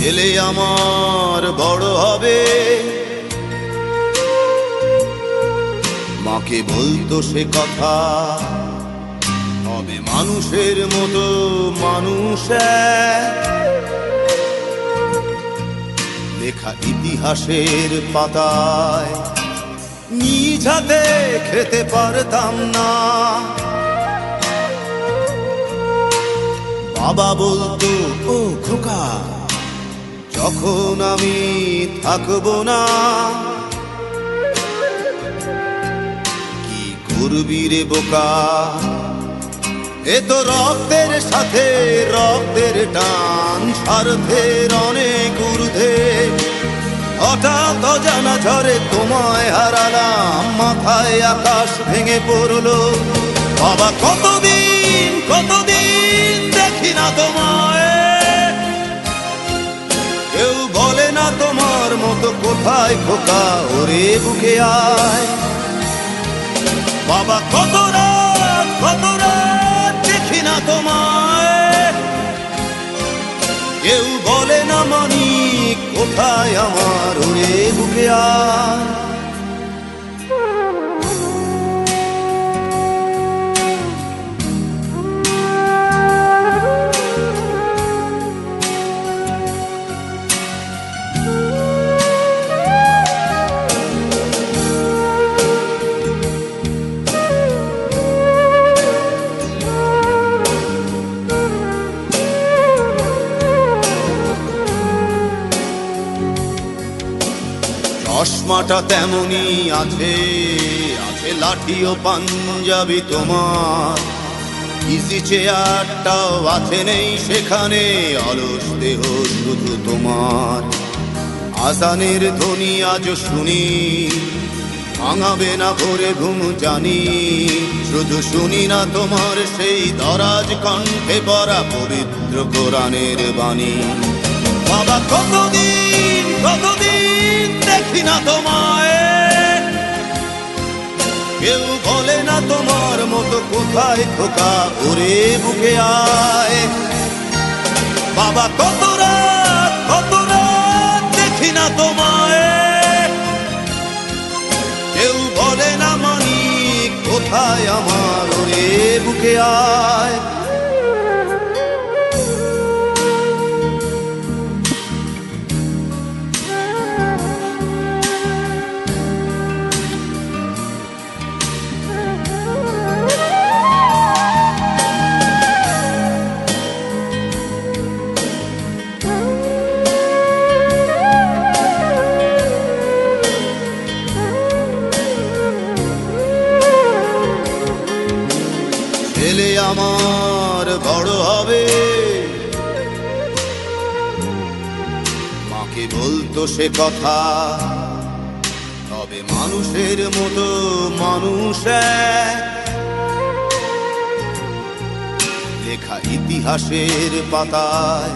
ছেলে আমার বড় হবে, মাকে বলতো সে কথা, হবে মানুষের মতো মানুষ লেখা ইতিহাসের পাতায় নিজ হাতে খেতে পারতাম না। বাবা বলতো, ও খোকা, যখন আমি থাকবো না, কি করবি রে বোকা, এ তো রক্তের সাথে রক্তের টান, স্বার্থের অনেক ঊর্ধ্বে। হঠাৎ অজানা ঝড়ে তোমায় হারালাম, মাথায় আকাশ ভেঙে পড়লো। বাবা কতদিন কতদিন দেখি না তোমায়, কেউ বলে না তোমার মতো কোথায় খোকা, ওরে বুকে আয়। বাবা কত রাত দেখি না তোমায়, কেউ বলে না মানি কোথায় আমার, ওরে বুকে আয়। চশমাটা তেমনি আছে, আছে লাঠি ও পাঞ্জাবি তোমার, ইজি চেয়ারটাও আছে নেই সেখানে, অলস দেহ শুধু তোমার। আজানের ধ্বনি আজ শুনি, ভাঙাবে না ভোরে ঘুম জানি, শুধু শুনি না তোমার সেই দরাজ কণ্ঠে পড়া পবিত্র কোরআনের বাণী। বাবা কতদিন কতদিন দেখি না তোমায়, কেউ বলে না তোমার মতো কোথায় খোকা, ওরে বুকে আয়। বাবা কত রাত দেখি না তোমায়, কেউ বলে না মানি কোথায় আমার, ওরে বুকে আয়। ছেলে আমার বড় হবে, মাকে বলতো সে কথা, তবে মানুষের মতো মানুষ লেখা ইতিহাসের পাতায়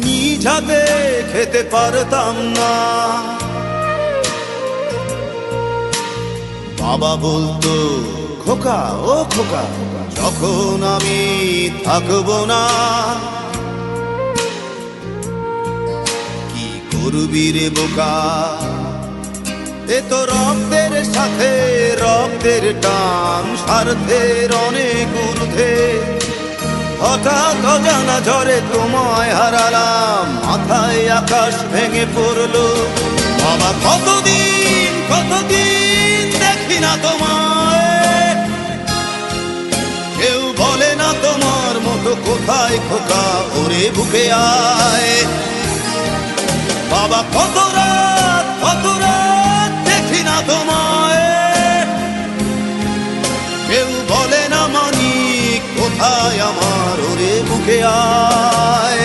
নিজ হাতে খেতে পারতাম না। বাবা বলতো, খোকা ও খোকা, যখন আমি থাকবো না, কি করবি রে বোকা, এ তো রক্তের সাথে রক্তের টান, স্বার্থের অনেক ঊর্ধ্বে। হঠাৎ অজানা ঝড়ে তোমায় হারালাম, মাথায় আকাশ ভেঙে পড়লো। বাবা কতদিন কতদিন দেখি না তোমায়, কেউ বলে না তোমার মতো কোথায় খোকা, ওরে বুকে আয়। বাবা কত রাত দেখি না তোমায়, কেউ বলে না মানি কোথায় আমার, ওরে বুকে আয়।